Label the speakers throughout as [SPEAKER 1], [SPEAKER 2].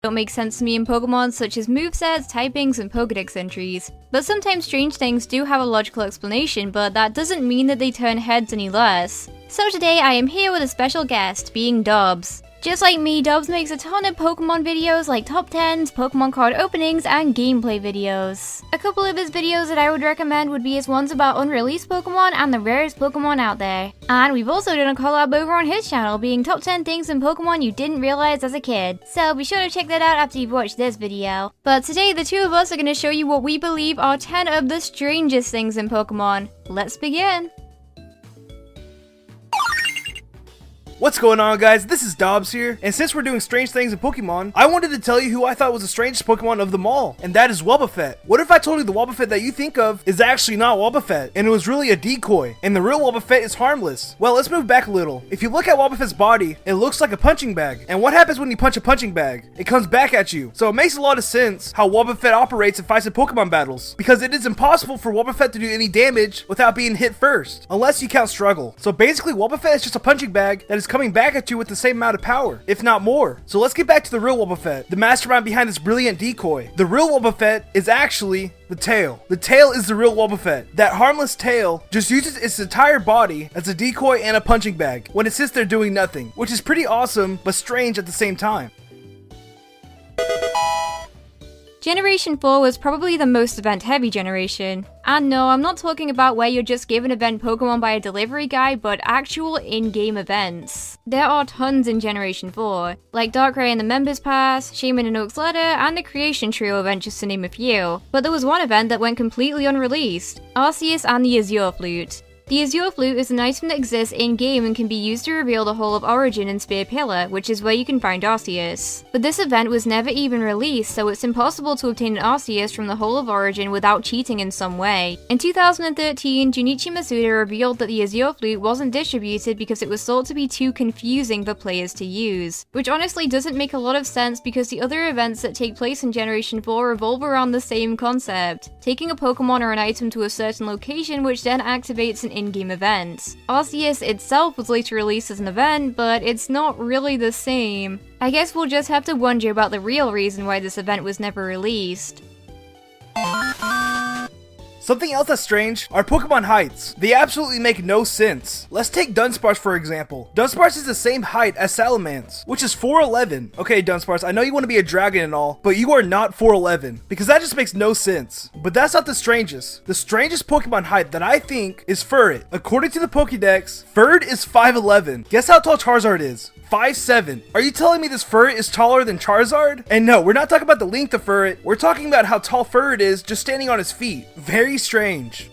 [SPEAKER 1] don't make sense to me in Pokemon, such as movesets, typings, and Pokedex entries. But sometimes strange things do have a logical explanation, but that doesn't mean that they turn heads any less. So today I am here with a special guest, being Dobbs. Just like me, Dobbs makes a ton of Pokemon videos like top 10s, Pokemon card openings, and gameplay videos. A couple of his videos that I would recommend would be his ones about unreleased Pokemon and the rarest Pokemon out there. And we've also done a collab over on his channel, being top 10 things in Pokemon you didn't realize as a kid. So be sure to check that out after you've watched this video. But today, the two of us are going to show you what we believe are 10 of the strangest things in Pokemon. Let's begin!
[SPEAKER 2] What's going on, guys? This is Dobbs here, and since we're doing strange things in Pokemon, I wanted to tell you who I thought was the strangest Pokemon of them all, and that is Wobbuffet. What if I told you the Wobbuffet that you think of is actually not Wobbuffet, and it was really a decoy, and the real Wobbuffet is harmless? Well, let's move back a little. If you look at Wobbuffet's body, it looks like a punching bag, and what happens when you punch a punching bag? It comes back at you. So it makes a lot of sense how Wobbuffet operates and fights in Pokemon battles, because it is impossible for Wobbuffet to do any damage without being hit first, unless you count Struggle. So basically, Wobbuffet is just a punching bag that is coming back at you with the same amount of power, if not more. So let's get back to the real Wobbuffet, the mastermind behind this brilliant decoy. The real Wobbuffet is actually the tail. The tail is the real Wobbuffet. That harmless tail just uses its entire body as a decoy and a punching bag when it sits there doing nothing, which is pretty awesome but strange at the same time.
[SPEAKER 1] Generation 4 was probably the most event-heavy generation. And no, I'm not talking about where you're just given event Pokemon by a delivery guy, but actual in-game events. There are tons in Generation 4, like Darkrai and the Members Pass, Shaman and Oak's Ladder, and the Creation Trio event, just to name a few. But there was one event that went completely unreleased, Arceus and the Azure Flute. The Azure Flute is an item that exists in-game and can be used to reveal the Hall of Origin in Spear Pillar, which is where you can find Arceus. But this event was never even released, so it's impossible to obtain an Arceus from the Hall of Origin without cheating in some way. In 2013, Junichi Masuda revealed that the Azure Flute wasn't distributed because it was thought to be too confusing for players to use. Which honestly doesn't make a lot of sense because the other events that take place in Generation 4 revolve around the same concept, taking a Pokemon or an item to a certain location which then activates an in-game event. Arceus itself was later released as an event, but it's not really the same. I guess we'll just have to wonder about the real reason why this event was never released.
[SPEAKER 2] Something else that's strange are Pokemon heights. They absolutely make no sense. Let's take Dunsparce for example. Dunsparce is the same height as Salamence, which is 4'11". Okay, Dunsparce, I know you want to be a dragon and all, but you are not 4'11", because that just makes no sense. But that's not the strangest. The strangest Pokemon height that I think is Furret. According to the Pokédex, Furret is 5'11". Guess how tall Charizard is? 5'7". Are you telling me this Furret is taller than Charizard? And no, we're not talking about the length of Furret, we're talking about how tall Furret is just standing on his feet. Very strange.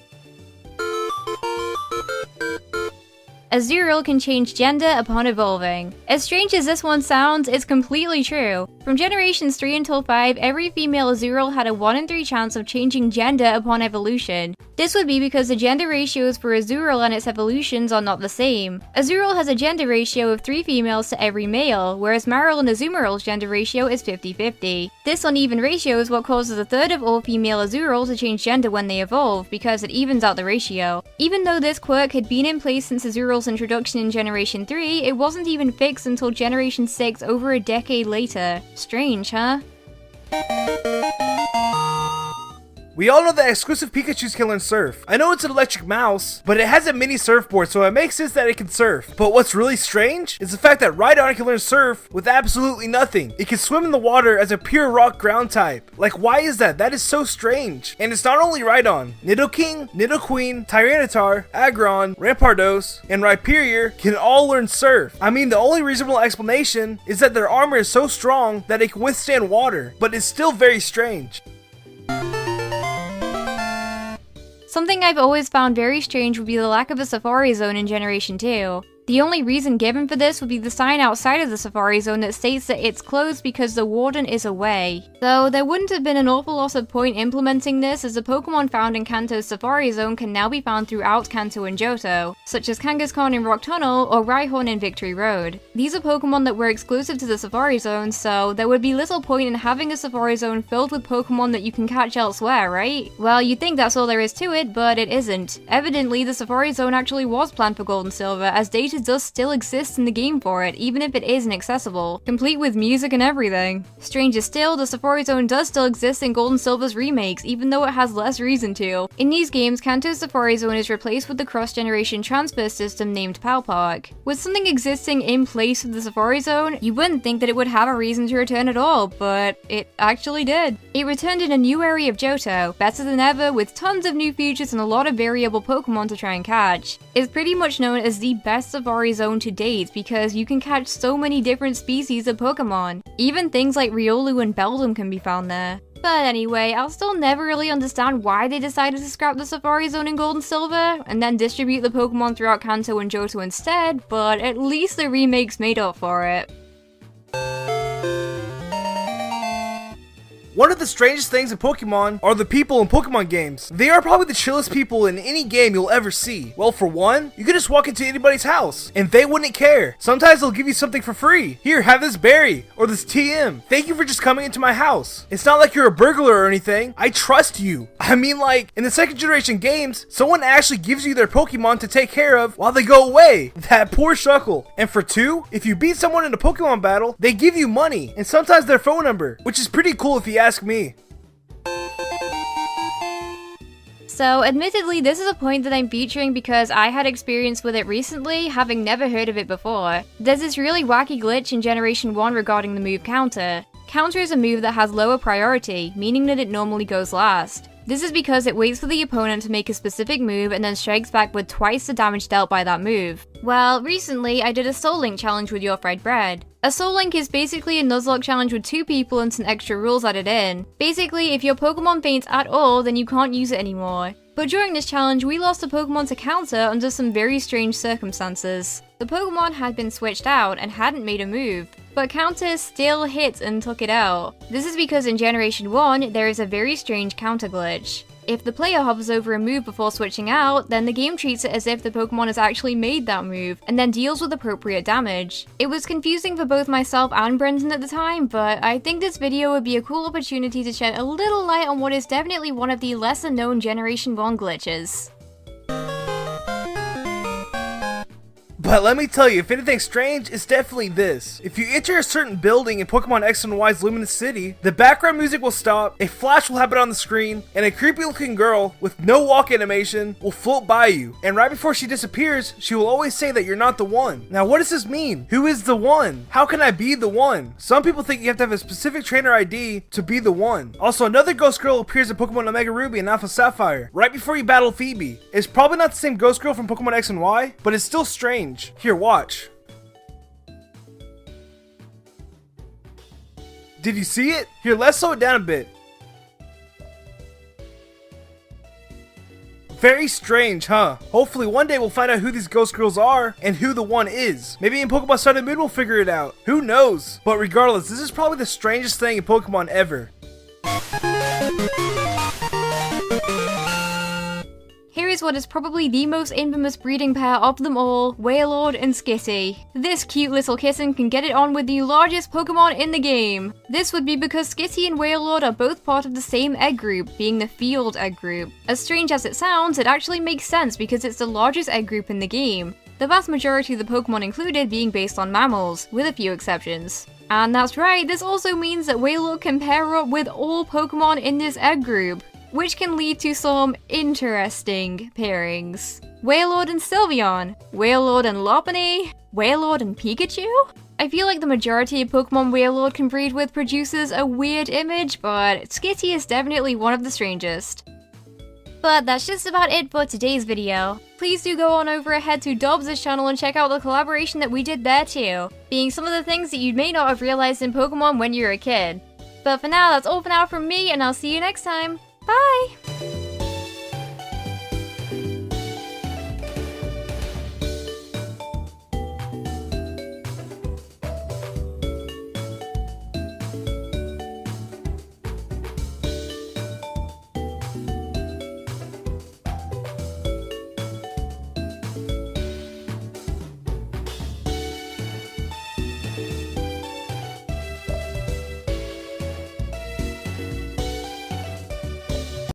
[SPEAKER 1] Azurill can change gender upon evolving. As strange as this one sounds, it's completely true. From generations 3 until 5, every female Azurill had a 1 in 3 chance of changing gender upon evolution. This would be because the gender ratios for Azurill and its evolutions are not the same. Azurill has a gender ratio of 3 females to every male, whereas Marill and Azumarill's gender ratio is 50-50. This uneven ratio is what causes a third of all female Azurill to change gender when they evolve, because it evens out the ratio. Even though this quirk had been in place since Azurill's introduction in Generation 3, it wasn't even fixed until Generation 6 over a decade later. Strange, huh?
[SPEAKER 2] We all know that exclusive Pikachus can learn surf. I know it's an electric mouse, but it has a mini surfboard, so it makes sense that it can surf. But what's really strange is the fact that Rhydon can learn surf with absolutely nothing. It can swim in the water as a pure rock ground type. Like, why is that? That is so strange. And it's not only Rhydon. Nidoking, Nidoqueen, Tyranitar, Aggron, Rampardos, and Rhyperior can all learn surf. I mean, the only reasonable explanation is that their armor is so strong that it can withstand water, but it's still very strange.
[SPEAKER 1] Something I've always found very strange would be the lack of a Safari Zone in Generation 2. The only reason given for this would be the sign outside of the Safari Zone that states that it's closed because the Warden is away. Though there wouldn't have been an awful lot of point implementing this, as the Pokemon found in Kanto's Safari Zone can now be found throughout Kanto and Johto, such as Kangaskhan in Rock Tunnel or Rhyhorn in Victory Road. These are Pokemon that were exclusive to the Safari Zone, so there would be little point in having a Safari Zone filled with Pokemon that you can catch elsewhere, right? Well, you'd think that's all there is to it, but it isn't. Evidently, the Safari Zone actually was planned for Gold and Silver, as data encounter does still exist in the game for it, even if it isn't accessible, complete with music and everything. Stranger still, the Safari Zone does still exist in Gold and Silver's remakes, even though it has less reason to. In these games, Kanto's Safari Zone is replaced with the cross-generation transfer system named Pal Park. With something existing in place of the Safari Zone, you wouldn't think that it would have a reason to return at all, but it actually did. It returned in a new area of Johto, better than ever, with tons of new features and a lot of variable Pokemon to try and catch. It's pretty much known as the best Safari Zone to date because you can catch so many different species of Pokemon. Even things like Riolu and Beldum can be found there. But anyway, I'll still never really understand why they decided to scrap the Safari Zone in Gold and Silver, and then distribute the Pokemon throughout Kanto and Johto instead, but at least the remakes made up for it.
[SPEAKER 2] One of the strangest things in Pokemon are the people in Pokemon games. They are probably the chillest people in any game you'll ever see. Well, for one, you could just walk into anybody's house, and they wouldn't care. Sometimes they'll give you something for free. Here, have this berry, or this TM. Thank you for just coming into my house. It's not like you're a burglar or anything. I trust you. I mean, like, in the second generation games, someone actually gives you their Pokemon to take care of while they go away. That poor Shuckle. And for two, if you beat someone in a Pokemon battle, they give you money, and sometimes their phone number, which is pretty cool if you ask me.
[SPEAKER 1] So, admittedly, this is a point that I'm featuring because I had experience with it recently, having never heard of it before. There's this really wacky glitch in Generation 1 regarding the move Counter. Counter is a move that has lower priority, meaning that it normally goes last. This is because it waits for the opponent to make a specific move and then strikes back with twice the damage dealt by that move. Well, recently I did a Soul Link challenge with Your Fried Bread. A Soul Link is basically a Nuzlocke challenge with 2 people and some extra rules added in. Basically, if your Pokemon faints at all, then you can't use it anymore. But during this challenge, we lost a Pokemon to Counter under some very strange circumstances. The Pokemon had been switched out and hadn't made a move, but Counter still hit and took it out. This is because in Generation 1, there is a very strange counter glitch. If the player hovers over a move before switching out, then the game treats it as if the Pokemon has actually made that move, and then deals with appropriate damage. It was confusing for both myself and Brendan at the time, but I think this video would be a cool opportunity to shed a little light on what is definitely one of the lesser known Generation 1 glitches.
[SPEAKER 2] But let me tell you, if anything's strange, it's definitely this. If you enter a certain building in Pokemon X and Y's Luminous City, the background music will stop, a flash will happen on the screen, and a creepy looking girl with no walk animation will float by you. And right before she disappears, she will always say that you're not the one. Now what does this mean? Who is the one? How can I be the one? Some people think you have to have a specific trainer ID to be the one. Also, another ghost girl appears in Pokemon Omega Ruby and Alpha Sapphire, right before you battle Phoebe. It's probably not the same ghost girl from Pokemon X and Y, but it's still strange. Here, watch. Did you see it? Here, let's slow it down a bit. Very strange, huh? Hopefully one day we'll find out who these ghost girls are and who the one is. Maybe in Pokemon Sun and Moon we'll figure it out. Who knows? But regardless, this is probably the strangest thing in Pokemon ever.
[SPEAKER 1] Here is what is probably the most infamous breeding pair of them all, Wailord and Skitty. This cute little kitten can get it on with the largest Pokemon in the game. This would be because Skitty and Wailord are both part of the same egg group, being the Field egg group. As strange as it sounds, it actually makes sense because it's the largest egg group in the game. The vast majority of the Pokemon included being based on mammals, with a few exceptions. And that's right, this also means that Wailord can pair up with all Pokemon in this egg group, which can lead to some interesting pairings. Wailord and Sylveon, Wailord and Lopunny, Wailord and Pikachu? I feel like the majority of Pokemon Wailord can breed with produces a weird image, but Skitty is definitely one of the strangest. But that's just about it for today's video. Please do go on over ahead to Dobbs' channel and check out the collaboration that we did there too, being some of the things that you may not have realized in Pokemon when you were a kid. But for now, that's all for now from me, and I'll see you next time. Bye!